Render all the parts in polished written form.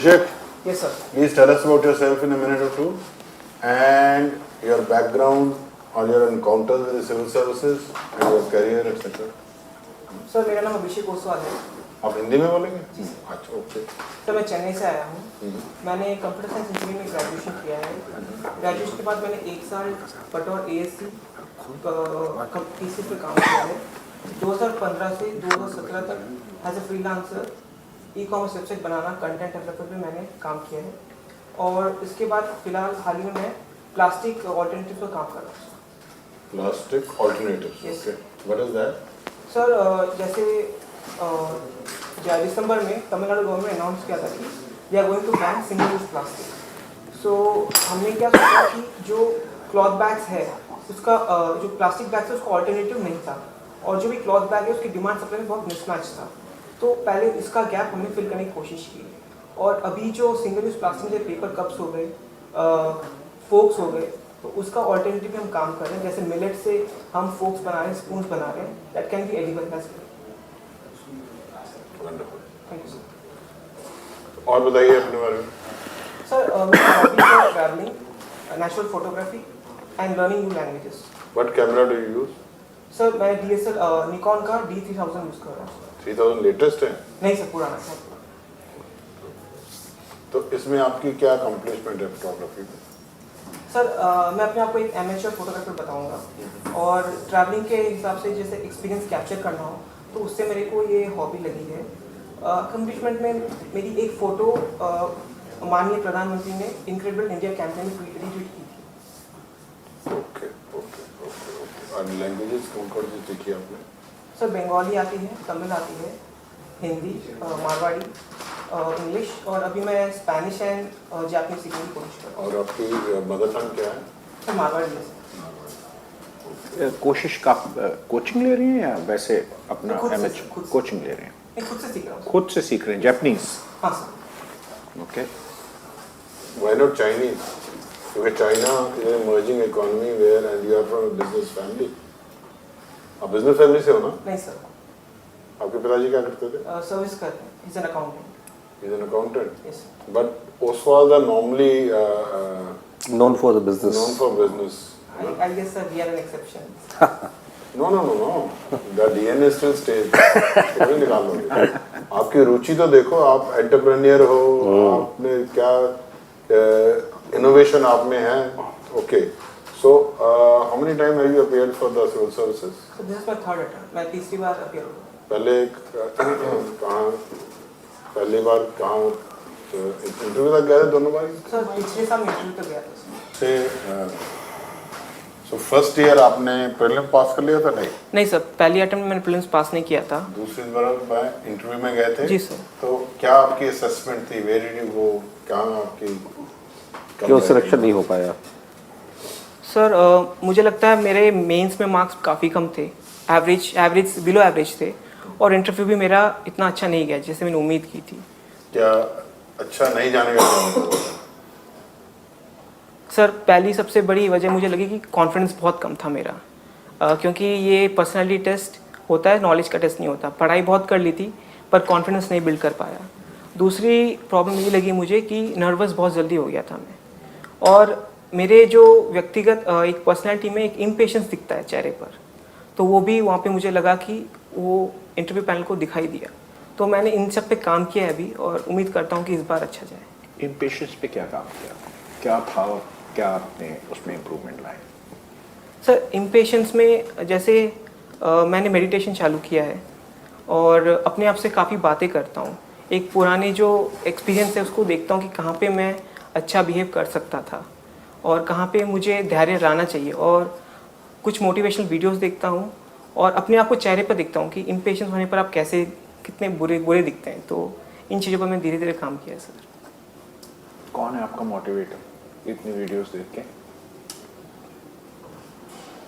Jack, Yes, sir. please tell us about yourself in a minute or two and your background or your encounters with the civil services and your career, etc. Sir मेरा नाम अभिषेक ओसवाल है। आप हिंदी में बोलेंगे? जी। अच्छा, okay. Sir मैं चेन्नई से आया हूँ। मैंने कंप्यूटर साइंस इंजीनियरिंग में ग्रेजुएशन किया है। ग्रेजुएशन के बाद मैंने 1 साल बतौर ASC TCS पे काम किया है। 2015 से 2017 तक as a freelancer ecommerce website बनाना, कंटेंट डेवलपर पे मैंने काम किया है। और इसके बाद फिलहाल हाल ही में मैं प्लास्टिक ऑल्टरनेटिव पर काम कर रहा हूँ। Plastic alternatives, Yes. Okay. What is that? Sir जैसे दिसंबर में तमिलनाडु गवर्नमेंट अनाउंस किया था कि we are going to ban single use plastic. So हमने क्या सोचा कि जो क्लॉथ बैग्स है उसका जो प्लास्टिक बैग्स है उसका ऑल्टरनेटिव नहीं था, और जो भी क्लॉथ बैग है उसकी डिमांड सप्लाई में बहुत मिसमैच था। तो पहले इसका गैप हमने फिल करने की कोशिश की, और अभी जो सिंगल यूज प्लास्टिक जैसे पेपर कप्स हो गए, फोक्स हो गए, तो उसका ऑल्टरनेटिव हम काम कर रहे हैं। जैसे मिलेट से हम फोक्स बना रहे हैं, स्पून्स बना रहे हैं, that can be edible as well. Wonderful. Thank you sir. और बताइए अपने बारे में। सर मेरा हॉबी है travelling, natural photography and learning new languages. What camera do you use? Sir मैं DSL निकॉन का D3000 यूज़ कर रहा हूँ। 3000 लेटेस्ट है? नहीं सर, पुराना है। तो इसमें आपकी क्या अकम्प्लिशमेंट है फोटोग्राफी में? सर मैं अपने आप को एक एमेच्योर फोटोग्राफर बताऊंगा, और ट्रैवलिंग के हिसाब से जैसे एक्सपीरियंस कैप्चर करना हो तो उससे मेरे को ये हॉबी लगी है। अकम्प्लिशमेंट में मेरी एक फ़ोटो माननीय प्रधानमंत्री ने इनक्रेडिबल इंडिया कैंपेन में रीट्वीट की थी। Okay okay okay okay. और लैंग्वेजेस कौन-कौन सी सीखी आपने? सर बंगाली आती है, तमिल आती है, हिंदी, मारवाड़ी, इंग्लिश, और अभी मैं स्पेनिश एंड जापानीज सीखने की कोशिश कर रहा हूँ। और आपकी मदर टंग क्या है? सर मारवाड़ी है सर। कोशिश का कोचिंग ले रही हैं या वैसे अपना खुद से- एमएच खुद से। कोचिंग ले रहे हैं? मैं खुद से सीख रहा हूँ। खुद से सीख रहे हैं जापानीज? हाँ sir. Okay. Why not Chinese? Because China is an emerging economy where, and you are from a business family. आप बिजनेस फैमिली से हो ना? नहीं सर, आपके पिताजी क्या करते थे? सर्विस करते हैं, is an accountant. He's an accountant. Yes But Oswald are normally known for the business. known for business. I guess sir, we are an exception. No. The DNA still stays. थोड़ी निकाल लोगे। आपकी रुचि तो देखो, आप entrepreneur हो, आपने क्या इनोवेशन आप में है। Okay, so how many time have you appeared for the civil services? So this is my third attempt. मैं तीसरी बार अपीयर हुआ। पहले कहाँ, पहली बार कहाँ इंटरव्यू तक गए थे? दोनों बार सर पिछले साल इंटरव्यू तक गया था से। सो फर्स्ट ईयर आपने प्रीलिम पास कर लिया था? नहीं, सर, पहली अटेम्प्ट में मैंने प्रीलिम्स पास नहीं किया था। दूसरी बार इंटरव्यू में गए थे? जी सर। तो क्या आपकी असेसमेंट थी? Where did you go? कहाँ आपकी क्यों सिलेक्शन नहीं हो पाया? सर मुझे लगता है मेरे मेंस में मार्क्स काफ़ी कम थे, एवरेज बिलो एवरेज थे, और इंटरव्यू भी मेरा इतना अच्छा नहीं गया जैसे मैंने उम्मीद की थी। क्या अच्छा नहीं जाने का क्या मतलब होता है? सर पहली सबसे बड़ी वजह मुझे लगी कि कॉन्फिडेंस बहुत कम था मेरा, क्योंकि ये पर्सनालिटी टेस्ट होता है, नॉलेज का टेस्ट नहीं होता। पढ़ाई बहुत कर ली थी पर कॉन्फिडेंस नहीं बिल्ड कर पाया। दूसरी प्रॉब्लम ये लगी मुझे कि नर्वस बहुत जल्दी हो गया था मैं, और मेरे जो व्यक्तिगत एक पर्सनालिटी में एक इम्पेशेंस दिखता है चेहरे पर, तो वो भी वहाँ पे मुझे लगा कि वो इंटरव्यू पैनल को दिखाई दिया। तो मैंने इन सब पे काम किया है अभी, और उम्मीद करता हूँ कि इस बार अच्छा जाए। इम्पेशेंस पे क्या काम किया? क्या था और क्या आपने उसमें इम्प्रूवमेंट लाए? सर इम्पेशेंस में जैसे मैंने मेडिटेशन चालू किया है, और अपने आप से काफ़ी बातें करता हूँ। एक पुराने जो एक्सपीरियंस है उसको देखता हूँ कि कहाँ पे मैं अच्छा बिहेव कर सकता था और कहाँ पे मुझे धैर्य लाना चाहिए, और कुछ मोटिवेशनल वीडियोस देखता हूँ, और अपने आप को चेहरे पर देखता हूँ कि इम्पेशेंस होने पर आप कैसे कितने बुरे दिखते हैं। तो इन चीज़ों पर मैं धीरे धीरे काम किया है सर। कौन है आपका मोटिवेटर इतनी वीडियोस देख के?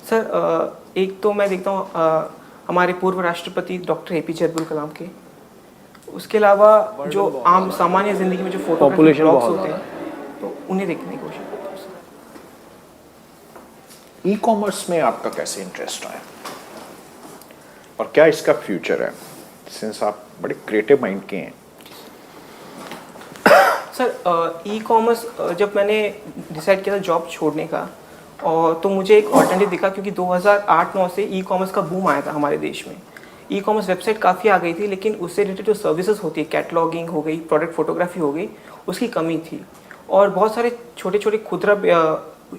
सर एक तो मैं देखता हूँ हमारे पूर्व राष्ट्रपति डॉक्टर APJ अब्दुल कलाम के। उसके अलावा जो आम सामान्य ज़िंदगी में जो फोटोग्राफी ब्लॉग्स होते हैं, तो उन्हें देखने की कोशिश करता हूँ सर। ई कॉमर्स में आपका कैसे इंटरेस्ट आया और क्या इसका फ्यूचर है, सिंस आप बड़े क्रिएटिव माइंड के हैं? सर ई कॉमर्स जब मैंने डिसाइड किया था जॉब छोड़ने का, और तो मुझे एक ऑल्टरनेटिव दिखा, क्योंकि 2008-9 से ई कॉमर्स का बूम आया था हमारे देश में। ई कॉमर्स वेबसाइट काफ़ी आ गई थी, लेकिन उससे रिलेटेड जो सर्विसेज होती है, कैटलॉगिंग हो गई, प्रोडक्ट फोटोग्राफी हो गई, उसकी कमी थी। और बहुत सारे छोटे छोटे खुदरा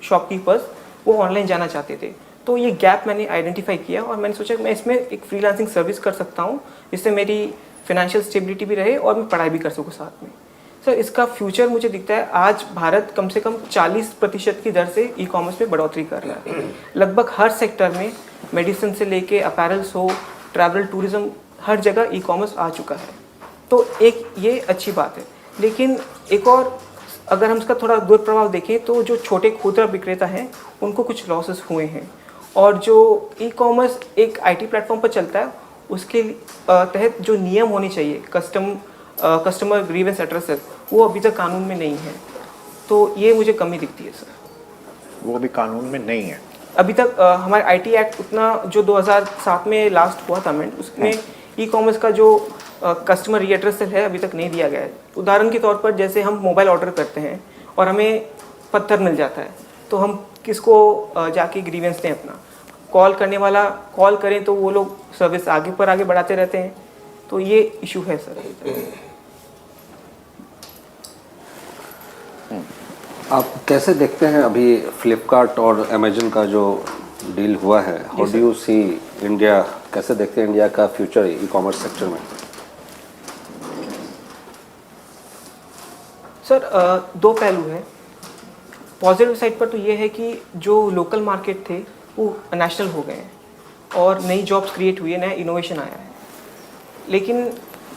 शॉपकीपर्स वो ऑनलाइन जाना चाहते थे। तो ये गैप मैंने आइडेंटिफाई किया और मैंने सोचा कि मैं इसमें एक फ्रीलांसिंग सर्विस कर सकता हूँ, जिससे मेरी फाइनेंशियल स्टेबिलिटी भी रहे और मैं पढ़ाई भी कर सकूँ साथ में। सर इसका फ्यूचर मुझे दिखता है, आज भारत कम से कम 40% की दर से ई कॉमर्स में बढ़ोतरी कर रहा है। लगभग हर सेक्टर में, मेडिसिन से लेके अपैरल्स हो, ट्रैवल टूरिज्म, हर जगह ई कॉमर्स आ चुका है। तो एक ये अच्छी बात है। लेकिन एक और अगर हम इसका थोड़ा दुष्प्रभाव देखें तो जो छोटे खुदरा विक्रेता हैं उनको कुछ लॉसेस हुए हैं। और जो ई कॉमर्स एक आईटी प्लेटफॉर्म पर चलता है, उसके तहत जो नियम होने चाहिए, कस्टमर ग्रीवेंस एड्रेसेस, वो अभी तक कानून में नहीं है। तो ये मुझे कमी दिखती है सर। वो भी कानून में नहीं है अभी तक हमारे आईटी एक्ट उतना, जो 2007 में लास्ट हुआ था अमेंड, उसमें ई कॉमर्स का जो कस्टमर रीएड्रेसल है अभी तक नहीं दिया गया है। उदाहरण के तौर पर जैसे हम मोबाइल ऑर्डर करते हैं और हमें पत्थर मिल जाता है, तो हम किसको जाके ग्रीवेंस दें अपना? कॉल करने वाला कॉल करें तो वो लोग सर्विस आगे पर आगे बढ़ाते रहते हैं। तो ये इशू है सर। आप कैसे देखते हैं अभी फ्लिपकार्ट और अमेजन का जो डील हुआ है? How do you see India, कैसे देखते हैं इंडिया का फ्यूचर ई कॉमर्स सेक्टर में? सर दो पहलू हैं। पॉजिटिव साइड पर तो ये है कि जो लोकल मार्केट थे वो नेशनल हो गए हैं और नई जॉब्स क्रिएट हुई है, नया इनोवेशन आया है। लेकिन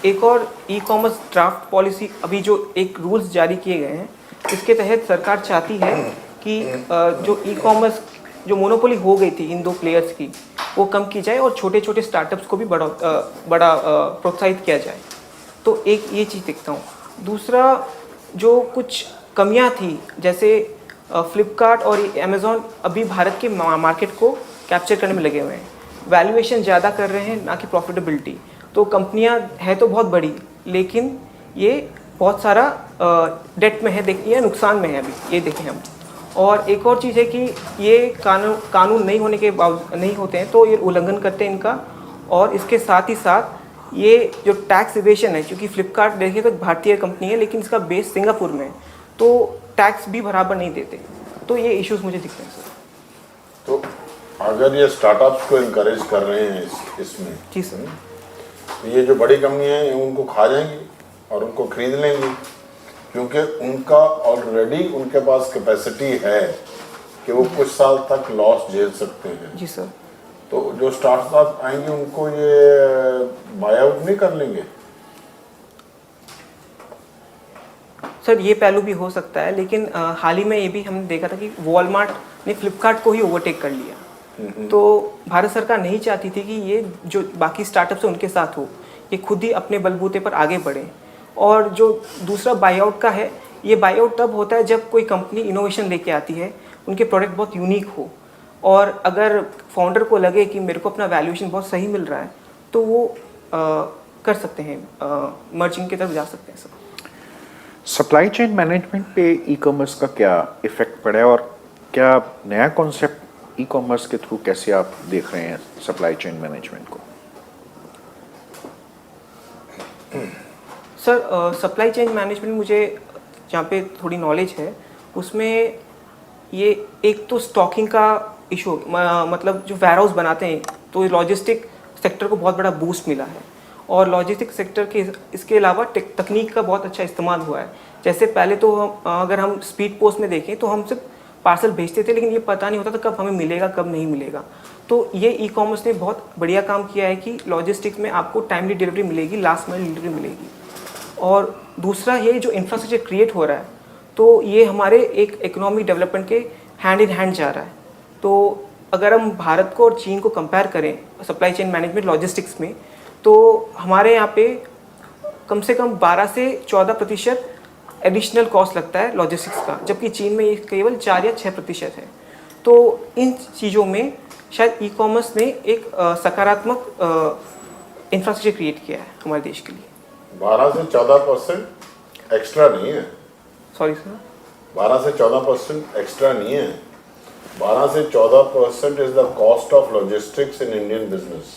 एक और ई कॉमर्स ड्राफ्ट पॉलिसी, अभी जो एक रूल्स जारी किए गए हैं, इसके तहत सरकार चाहती है कि जो ई कॉमर्स जो मोनोपोली हो गई थी इन दो प्लेयर्स की, वो कम की जाए और छोटे छोटे स्टार्टअप्स को भी बड़ा प्रोत्साहित किया जाए। तो एक ये चीज़ देखता हूँ। दूसरा, जो कुछ कमियाँ थी, जैसे फ्लिपकार्ट और अमेज़ॉन अभी भारत के मार्केट को कैप्चर करने में लगे हुए हैं। वैल्यूएशन ज़्यादा कर रहे हैं, ना कि प्रॉफिटेबिलिटी। तो कंपनियां है तो बहुत बड़ी, लेकिन ये बहुत सारा डेट में है, देखिए नुकसान में है अभी, ये देखें हम। और एक और चीज़ है कि ये कानून नहीं होने के बावजूद नहीं होते हैं तो ये उल्लंघन करते हैं इनका। और इसके साथ ही साथ ये जो टैक्स इवेशन है, क्योंकि फ्लिपकार्ट देखिए तो भारतीय कंपनी है, लेकिन इसका बेस सिंगापुर में है, तो टैक्स भी बराबर नहीं देते। तो ये इश्यूज मुझे दिखते हैं सर। तो अगर ये स्टार्टअप्स को इनकरेज कर रहे हैं इसमें, जी सर, तो ये जो बड़ी कंपनियां हैं उनको खा जाएंगी और उनको खरीद लेंगी, क्योंकि उनका ऑलरेडी उनके पास कैपेसिटी है कि वो कुछ साल तक लॉस झेल सकते हैं। जी सर। तो जो स्टार्टअप आएंगे उनको ये बाय आउट नहीं कर लेंगे? सर ये पहलू भी हो सकता है, लेकिन हाल ही में ये भी हमने देखा था कि वॉलमार्ट ने फ्लिपकार्ट को ही ओवरटेक कर लिया। तो भारत सरकार नहीं चाहती थी कि ये जो बाकी स्टार्टअप्स हैं उनके साथ हो, ये खुद ही अपने बलबूते पर आगे बढ़े। और जो दूसरा बाईआउट का है, ये बाईआउट तब होता है जब कोई कंपनी इनोवेशन लेके आती है, उनके प्रोडक्ट बहुत यूनिक हो, और अगर फाउंडर को लगे कि मेरे को अपना वैल्यूएशन बहुत सही मिल रहा है, तो वो कर सकते हैं, मर्जिंग की तरफ जा सकते हैं सर। सप्लाई चेन मैनेजमेंट पे ई कॉमर्स का क्या इफेक्ट पड़ा है, और क्या नया कॉन्सेप्ट ई कॉमर्स के थ्रू कैसे आप देख रहे हैं सप्लाई चेन मैनेजमेंट को? सर सप्लाई चेन मैनेजमेंट मुझे जहाँ पे थोड़ी नॉलेज है, उसमें ये एक तो स्टॉकिंग का इशू, मतलब जो वेयर हाउस बनाते हैं, तो लॉजिस्टिक सेक्टर को बहुत बड़ा बूस्ट मिला है। और लॉजिस्टिक सेक्टर के इसके अलावा तकनीक का बहुत अच्छा इस्तेमाल हुआ है। जैसे पहले तो अगर हम स्पीड पोस्ट में देखें तो हम सिर्फ पार्सल भेजते थे, लेकिन ये पता नहीं होता था कब हमें मिलेगा कब नहीं मिलेगा। तो ये ई कॉमर्स ने बहुत बढ़िया काम किया है कि लॉजिस्टिक्स में आपको टाइमली डिलीवरी मिलेगी, लास्ट माइल डिलीवरी मिलेगी। और दूसरा, ये जो इंफ्रास्ट्रक्चर क्रिएट हो रहा है, तो ये हमारे एक इकोनॉमिक डेवलपमेंट के हैंड इन हैंड जा रहा है। तो अगर हम भारत को और चीन को कंपेयर करें सप्लाई चेन मैनेजमेंट लॉजिस्टिक्स में, तो हमारे यहाँ पे कम से कम 12 से 14% एडिशनल कॉस्ट लगता है लॉजिस्टिक्स का, जबकि चीन में ये केवल 4 या 6% है। तो इन चीज़ों में शायद ई कॉमर्स ने एक सकारात्मक इंफ्रास्ट्रक्चर क्रिएट किया है हमारे देश के लिए। 12 से 14% एक्स्ट्रा नहीं है, सॉरी सर। 12 से 14% एक्स्ट्रा नहीं है। 12 से 14% is the cost of logistics in Indian business.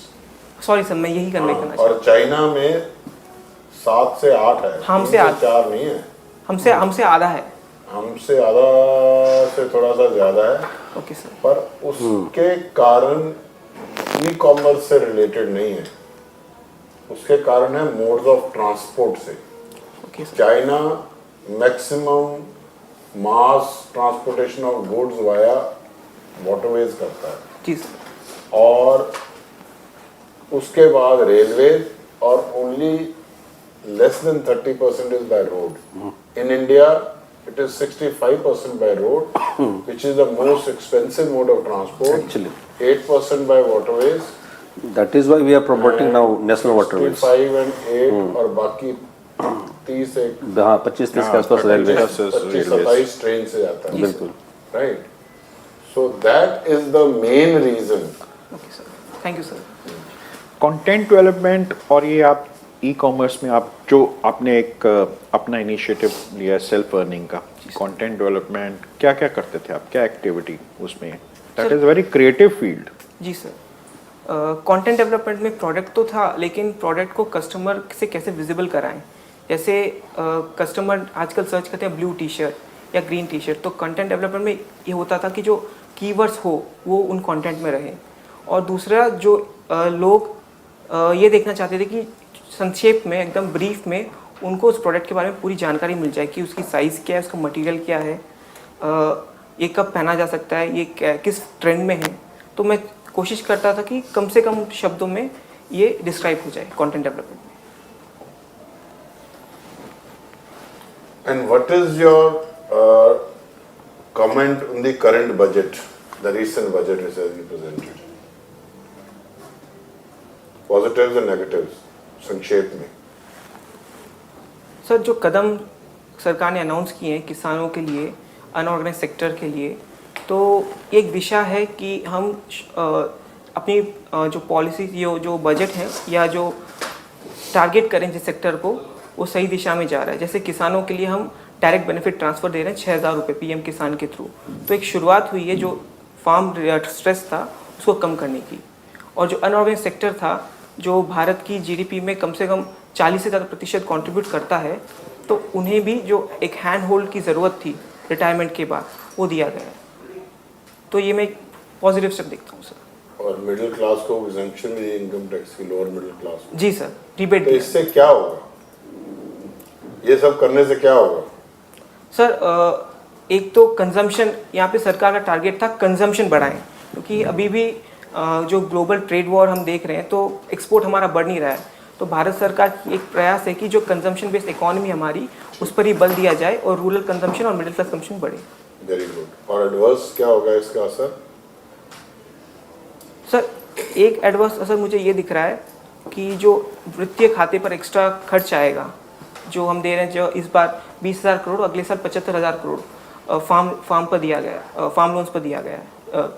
Sorry sir, मैं यही कन्वे करना और चाइना में 7 से 8 है, हमसे 3 से 4 नहीं है। हमसे आधा है। हमसे आधा से थोड़ा सा ज्यादा है, ओके सर। पर उसके कारण ई कॉमर्स से रिलेटेड नहीं है, उसके कारण है मोड्स ऑफ ट्रांसपोर्ट से। Okay sir. China maximum mass transportation of goods via waterways करता है, जी सर। और उसके बाद रेलवे, और only less than 30% is by road. In India it is 65% by road, which is the most expensive mode of transport. Actually. 8% by waterways. That is why we are promoting now national waterways. 65 and 8 और बाकी 30 से हाँ 25-30 के आसपास railway 25-27 train से जाता है। बिल्कुल। Right. So that is the main reason. Okay sir, thank you sir. Content development और ये आप ई कॉमर्स में आप जो आपने एक अपना इनिशिएटिव लिया है सेल्फ अर्निंग का, कंटेंट डेवलपमेंट क्या क्या करते थे आप, क्या एक्टिविटी उसमें? That is very creative field. जी सर। कंटेंट डेवलपमेंट में प्रोडक्ट तो था, लेकिन प्रोडक्ट को कस्टमर से कैसे विजिबल कराएं। जैसे कस्टमर आजकल सर्च करते हैं ब्लू टी शर्ट या ग्रीन टी शर्ट, तो कंटेंट डेवलपमेंट में ये होता था कि जो कीवर्ड्स हो वो उन कंटेंट में रहे। और दूसरा जो लोग ये देखना चाहते थे कि संक्षेप में, एकदम ब्रीफ में उनको उस प्रोडक्ट के बारे में पूरी जानकारी मिल जाए कि उसकी साइज़ क्या है, उसका मटेरियल क्या है, ये कब पहना जा सकता है, ये किस ट्रेंड में है। तो मैं कोशिश करता था कि कम से कम शब्दों में ये डिस्क्राइब हो जाए कंटेंट डेवलपमेंट में। And what is your comment on the current budget, the recent budget which has been presented? Positives and negatives, संक्षेप में। सर, जो कदम सरकार ने अनाउंस किए हैं किसानों के लिए, अनऑर्गेनाइज सेक्टर के लिए, तो एक दिशा है कि हम अपनी जो पॉलिसी, जो बजट है या जो टारगेट करें जिस सेक्टर को, वो सही दिशा में जा रहा है। जैसे किसानों के लिए हम डायरेक्ट बेनिफिट ट्रांसफ़र दे रहे हैं 6,000 रुपये PM किसान के थ्रू। तो एक शुरुआत हुई है जो फार्म स्ट्रेस था उसको कम करने की। और जो अनऑर्गेनाइज सेक्टर था, जो भारत की GDP में कम से कम 40 से ज़्यादा % कंट्रीब्यूट करता है, तो उन्हें भी जो एक हैंड होल्ड की ज़रूरत थी रिटायरमेंट के बाद, वो दिया गया है। तो ये मैं एक पॉजिटिव स्टेप देखता हूँ सर। और मिडिल क्लास को एग्जेम्पशन भी इनकम टैक्स की, लोअर मिडिल क्लास को। जी सर, रिबेट। तो इससे क्या होगा, ये सब करने से क्या होगा? सर, एक तो कंजम्पशन, यहाँ पे सरकार का टारगेट था कंजम्पशन बढ़ाएं, क्योंकि अभी भी जो ग्लोबल ट्रेड वॉर हम देख रहे हैं, तो एक्सपोर्ट हमारा बढ़ नहीं रहा है। तो भारत सरकार की एक प्रयास है कि जो कंजम्पशन बेस्ड इकोनॉमी हमारी, उस पर ही बल दिया जाए और रूरल कंजम्पशन और मिडिल क्लास कंजम्पशन बढ़े। Very good. और एडवर्स क्या होगा इसका असर? सर, एक एडवर्स असर मुझे ये दिख रहा है कि जो वित्तीय खाते पर एक्स्ट्रा खर्च आएगा, जो हम दे रहे हैं, जो इस बार 20,000 करोड़, अगले साल 75,000 करोड़ फार्म पर दिया गया, फार्म लोन्स पर दिया गया है,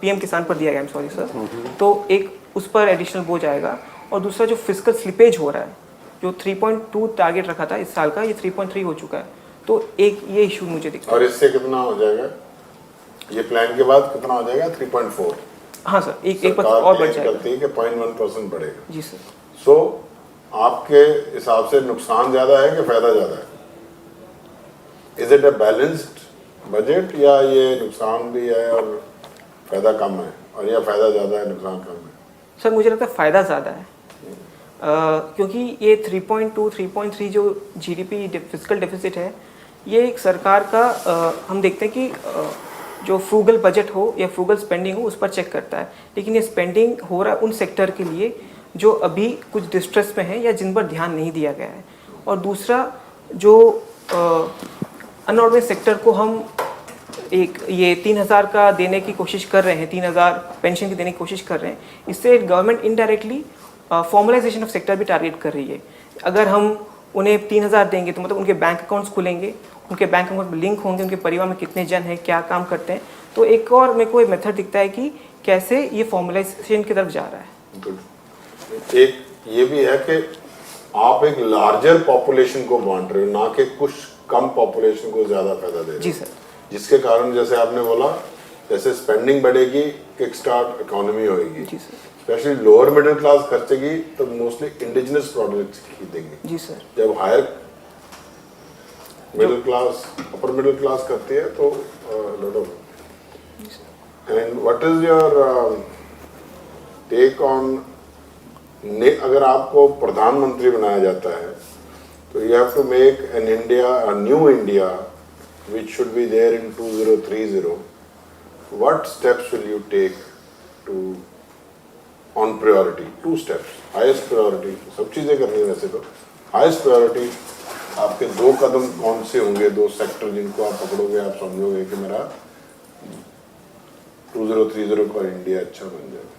PM किसान पर दिया गया है, सॉरी सर। तो एक उस पर एडिशनल बोझ आएगा। और दूसरा जो फिजिकल स्लिपेज हो रहा है, जो 3.2 टारगेट रखा था इस साल का, ये 3.3 हो चुका है। तो एक ये इशू मुझे दिखता है। और इससे कितना हो जाएगा, ये प्लान के बाद कितना हो जाएगा? 3.4। हाँ सर, एक और बढ़ जाएगा। करती है कि 0.1% बढ़ेगा। जी सर। सो आपके हिसाब से नुकसान ज़्यादा है कि फ़ायदा ज़्यादा है? Is it a balanced budget, या ये नुकसान भी है और फ़ायदा कम है, और या फ़ायदा ज़्यादा है नुकसान कम है? सर, मुझे लगता है फ़ायदा ज़्यादा है, क्योंकि ये 3.2, 3.3 जो GDP फिजिकल डेफिसिट है, ये एक सरकार का हम देखते हैं कि जो फ्रूगल बजट हो या फ्रूगल स्पेंडिंग हो, उस पर चेक करता है। लेकिन ये स्पेंडिंग हो रहा है उन सेक्टर के लिए जो अभी कुछ डिस्ट्रेस में है या जिन पर ध्यान नहीं दिया गया है। और दूसरा, जो अनऑर्गेनाइज सेक्टर को हम एक ये 3,000 का देने की कोशिश कर रहे हैं, 3,000 पेंशन की देने की कोशिश कर रहे हैं, इससे government indirectly formalisation of sector भी टारगेट कर रही है। अगर हम उन्हें 3,000 देंगे तो मतलब उनके बैंक अकाउंट्स खुलेंगे, उनके बैंक अकाउंट में लिंक होंगे, उनके परिवार में कितने जन हैं, क्या काम करते हैं। तो एक और मेरे को एक मेथड दिखता है कि कैसे ये फॉर्मलाइजेशन की तरफ जा रहा है। गुड। एक ये भी है कि आप एक लार्जर पॉपुलेशन को बांट रहे हो, ना कि कुछ कम पॉपुलेशन को ज़्यादा फायदा दे रहे जी हैं। सर। जिसके कारण जैसे आपने बोला, जैसे स्पेंडिंग बढ़ेगी, किक स्टार्ट इकोनॉमी होएगी। जी sir. Specially lower middle class खर्चेगी तो मोस्टली इंडिजिनस प्रोडक्ट्स खरीदेंगे। जी सर। जब higher middle class, upper middle class करती है तो lot of. And what is your take on, अगर आपको प्रधानमंत्री बनाया जाता है तो you have to make an India, a new India which should be there in 2030. What steps will you take to on priority? 2 steps. Highest priority, सब चीजें करनी है वैसे तो। Highest priority आपके 2 कदम कौन से होंगे, 2 सेक्टर जिनको आप पकड़ोगे, आप समझोगे कि मेरा 2030 का इंडिया अच्छा बन जाएगा।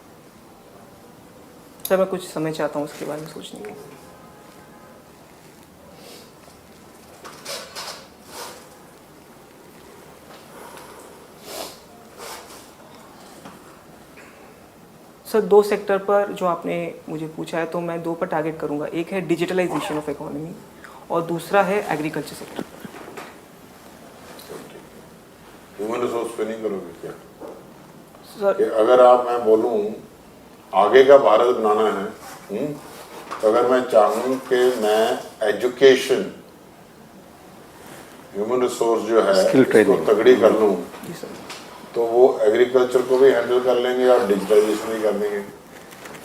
सर मैं कुछ समय चाहता हूँ उसके बारे में सोचने के। सर 2 सेक्टर पर जो आपने मुझे पूछा है तो मैं 2 पर टारगेट करूंगा। एक है डिजिटलाइजेशन ऑफ इकोनॉमी और दूसरा है एग्रीकल्चर सेक्टर। ह्यूमन रिसोर्स पे नहीं करोगे क्या? सर कि अगर मैं बोलूं आगे का भारत बनाना है, तो अगर मैं चाहूं कि मैं एजुकेशन, ह्यूमन रिसोर्स जो है Skill इसको training. तगड़ी कर लूं, जी सर। तो वो एग्रीकल्चर को भी हैंडल कर लेंगे और डिजिटलाइजेशन भी कर देंगे।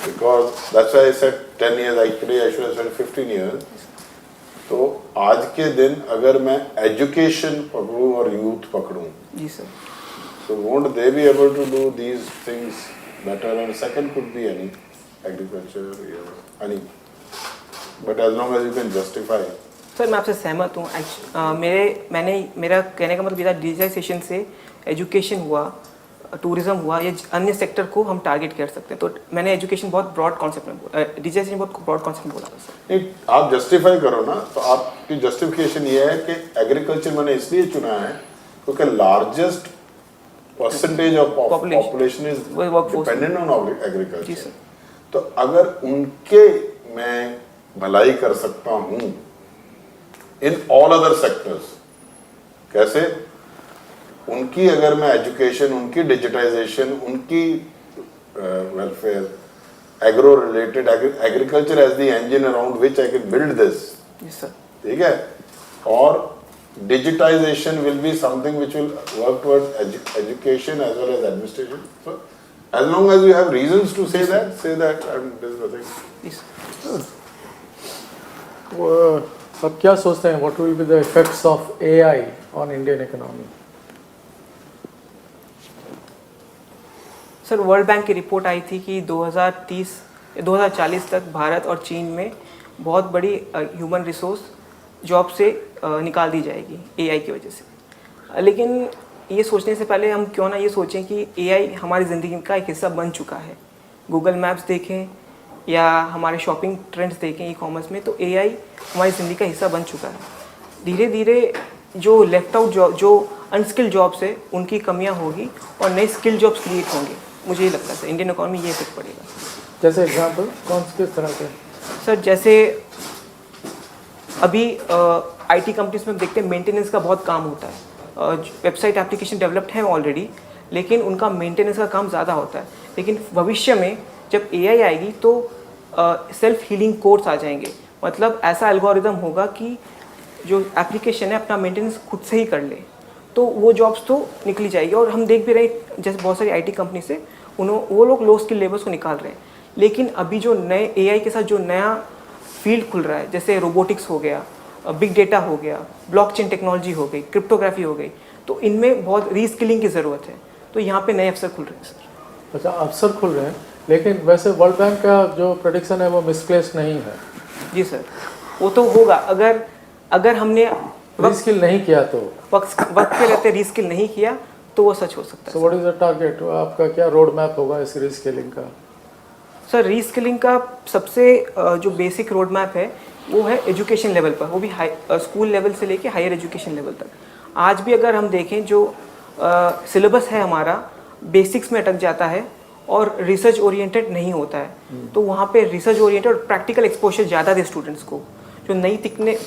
Because that's why I said 10 years, actually I should have said 15 years। तो आज के दिन अगर मैं एजुकेशन पकड़ूं और यूथ पकड़ूं, जी sir. so won't they be able to do these things better? And second could be any agriculture, any, but as long as you can justify. Sir मैं आपसे सहमत हूँ। मेरा कहने का मतलब ये था, डिजिटलाइजेशन से एजुकेशन हुआ, टूरिज्म हुआ, या अन्य सेक्टर को हम टारगेट कर सकते हैं। तो मैंने एजुकेशन बहुत ब्रॉड कॉन्सेप्ट में, डिजिटलाइजेशन बहुत ब्रॉड कॉन्सेप्ट में बोला था सर। नहीं, आप जस्टिफाई करो ना, तो आपकी जस्टिफिकेशन ये है कि एग्रीकल्चर मैंने इसलिए चुना है क्योंकि largest percentage of population is dependent on जी एग्रीकल्चर। सर। तो अगर उनके मैं भलाई कर सकता हूं इन ऑल अदर सेक्टर्स, कैसे? उनकी अगर मैं एजुकेशन, उनकी डिजिटाइजेशन, उनकी welfare, agro related, agriculture as the engine around which I can build this, जी सर। ठीक है? और digitization will be something which will work towards education as well as administration. So as long as you have reasons to say that, and there is nothing. जी sir. अब क्या सोचते हैं, what will be the effects of AI on Indian economy? Sir world bank की report आई थी कि 2040 तक भारत और चीन में बहुत बड़ी ह्यूमन रिसोर्स जॉब से निकाल दी जाएगी एआई की वजह से। लेकिन ये सोचने से पहले हम क्यों ना ये सोचें कि एआई हमारी ज़िंदगी का एक हिस्सा बन चुका है। गूगल मैप्स देखें या हमारे शॉपिंग ट्रेंड्स देखें ई कॉमर्स में, तो एआई हमारी ज़िंदगी का हिस्सा बन चुका है। धीरे धीरे जो लेफ्ट आउट जॉब, जो अनस्किल्ड जॉब्स है, उनकी कमियाँ होगी और नए स्किल जॉब्स क्रिएट होंगे। मुझे ये लगता है इंडियन इकोनॉमी ये इफेक्ट पड़ेगा। जैसे एग्जाम्पल कौन से किस तरह के? सर जैसे अभी आईटी कंपनीज में देखते हैं मेंटेनेंस का बहुत काम होता है। वेबसाइट एप्लीकेशन डेवलप्ड है ऑलरेडी, लेकिन उनका मेंटेनेंस का काम ज़्यादा होता है। लेकिन भविष्य में जब एआई आएगी तो सेल्फ हीलिंग कोड्स आ जाएंगे। मतलब ऐसा एल्गोरिदम होगा कि जो एप्लीकेशन है अपना मेंटेनेंस खुद से ही कर ले, तो वो जॉब्स तो निकली जाएगी। और हम देख भी रहे हैं जैसे बहुत सारी आईटी कंपनी से वो लोग लो स्किल लेबर्स को निकाल रहे हैं। लेकिन अभी जो नए एआई के साथ जो नया फील्ड खुल रहा है, जैसे रोबोटिक्स हो गया, बिग डेटा हो गया, ब्लॉकचेन टेक्नोलॉजी हो गई, क्रिप्टोग्राफी हो गई, तो इनमें बहुत रीस्किलिंग की ज़रूरत है। तो यहाँ पे नए अवसर खुल रहे हैं सर। अच्छा, अवसर खुल रहे हैं, लेकिन वैसे वर्ल्ड बैंक का जो प्रेडिक्शन है वो मिसप्लेस नहीं है। जी सर, वो तो होगा अगर हमने रीस्किल नहीं किया तो, वक्त पे रहते रीस्किल नहीं किया तो वो सच हो सकता सो है। What is the target? आपका क्या रोड मैप होगा इस रीस्किलिंग का? सर रीस्किलिंग का सबसे जो बेसिक रोड मैप है वो है एजुकेशन लेवल पर, वो भी स्कूल लेवल से लेके हायर एजुकेशन लेवल तक। आज भी अगर हम देखें जो सिलेबस है हमारा बेसिक्स में अटक जाता है और रिसर्च ओरिएंटेड नहीं होता है। तो वहाँ पे रिसर्च ओरिएंटेड और प्रैक्टिकल एक्सपोजर ज़्यादा दे स्टूडेंट्स को। जो नई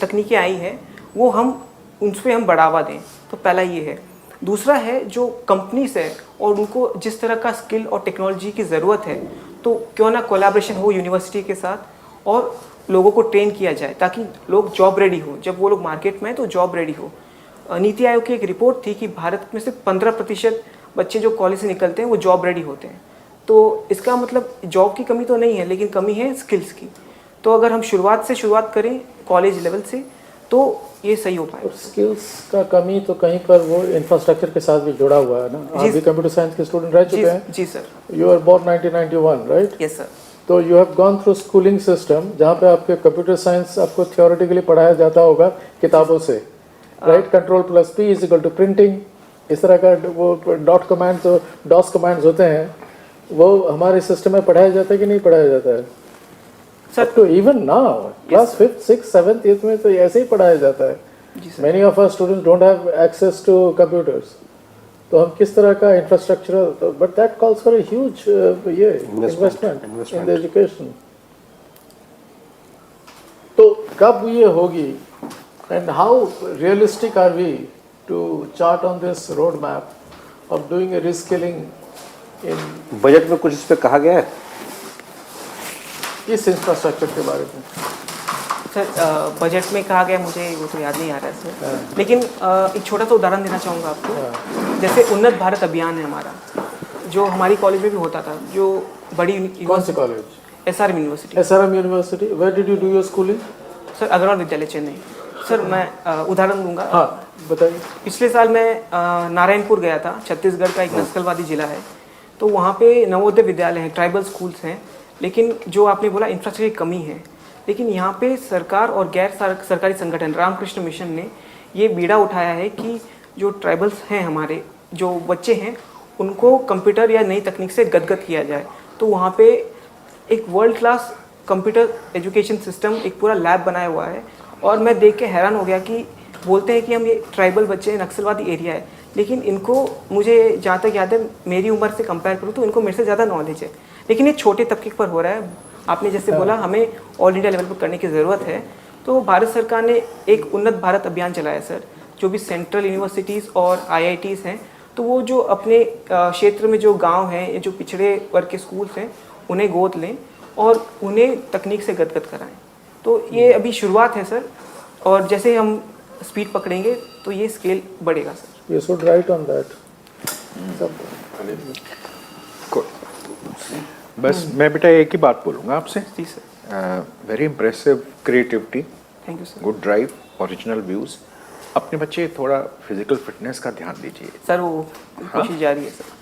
तकनीकें आई हैं वो हम उन पर हम बढ़ावा दें। तो पहला ये है। दूसरा है जो कंपनीज है और उनको जिस तरह का स्किल और टेक्नोलॉजी की ज़रूरत है, तो क्यों ना कोलैबोरेशन हो यूनिवर्सिटी के साथ और लोगों को ट्रेन किया जाए ताकि लोग जॉब रेडी हो। जब वो लोग मार्केट में हैं तो जॉब रेडी हो। नीति आयोग की एक रिपोर्ट थी कि भारत में सिर्फ 15% बच्चे जो कॉलेज से निकलते हैं वो जॉब रेडी होते हैं। तो इसका मतलब जॉब की कमी तो नहीं है, लेकिन कमी है स्किल्स की। तो अगर हम शुरुआत करें कॉलेज लेवल से तो ये सही हो पाएगा। स्किल्स का कमी तो कहीं पर वो इंफ्रास्ट्रक्चर के साथ भी जुड़ा हुआ है ना। आप भी कंप्यूटर साइंस के स्टूडेंट रह चुके हैं। जी sir. You are born 1991 right? Yes sir. तो you have gone through schooling system जहाँ पे आपके कंप्यूटर साइंस आपको थियोरेटिकली पढ़ाया जाता होगा किताबों से, right? Control plus P is equal to printing, इस तरह का वो डॉट कमांड्स और डॉस कमांड्स होते हैं, वो हमारे सिस्टम में पढ़ाया जाता है कि नहीं पढ़ाया जाता है? सर तो even now class 5th 6th 7th 8th में तो ऐसे ही पढ़ाया जाता है। Many of our students don't have access to computers. तो हम किस तरह का infrastructure, but that calls for a huge investment in the education. तो कब ये होगी and how realistic are we to chart on this roadmap of doing a reskilling in budget में कुछ इस पे कहा गया है? इस इंफ्रास्ट्रक्चर के बारे में? सर बजट में कहा गया, मुझे वो तो याद नहीं आ रहा है सर, लेकिन एक छोटा सा उदाहरण देना चाहूँगा आपको। जैसे उन्नत भारत अभियान है हमारा, जो हमारी कॉलेज में भी होता था, जो बड़ी कौन सी college? SRM university. SRM university. Where did you do your schooling? Sir Agarwal Vidyalaya Chennai. Sir मैं उदाहरण दूंगा। हाँ बताइए। पिछले साल मैं नारायणपुर गया था, छत्तीसगढ़ का एक नक्सलवादी जिला है। तो वहाँ पे नवोदय विद्यालय हैं, ट्राइबल स्कूल्स हैं, लेकिन जो आपने बोला इंफ्रास्ट्रक्चर की कमी है। लेकिन यहाँ पे सरकार और गैर सरकारी संगठन रामकृष्ण मिशन ने ये बीड़ा उठाया है कि जो ट्राइबल्स हैं, हमारे जो बच्चे हैं, उनको कंप्यूटर या नई तकनीक से गदगद किया जाए। तो वहाँ पे एक world class computer education system, एक पूरा लैब बनाया हुआ है। और मैं देख के हैरान हो गया कि बोलते हैं कि हम ये ट्राइबल बच्चे नक्सलवादी एरिया है, लेकिन इनको, मुझे जहाँ तक याद है, मेरी उम्र से कंपेयर करूँ तो इनको मेरे से ज़्यादा नॉलेज है। लेकिन ये छोटे तबके पर हो रहा है। आपने जैसे बोला हमें ऑल इंडिया लेवल पर करने की ज़रूरत है। तो भारत सरकार ने एक उन्नत भारत अभियान चलाया सर, जो भी सेंट्रल यूनिवर्सिटीज़ और IITs हैं, तो वो जो अपने क्षेत्र में जो गांव हैं या जो पिछड़े वर्ग के स्कूल्स हैं, उन्हें गोद लें और उन्हें तकनीक से गदगद कराएं। तो ये अभी शुरुआत है सर, और जैसे हम स्पीड पकड़ेंगे तो ये स्केल बढ़ेगा sir. You should write on that. बस मैं बेटा एक ही बात बोलूँगा आपसे। जी sir. Very impressive creativity, thank you sir. Good drive, original views. अपने बच्चे थोड़ा फिजिकल फिटनेस का ध्यान दीजिए सर वो कोशिश जारी है सर।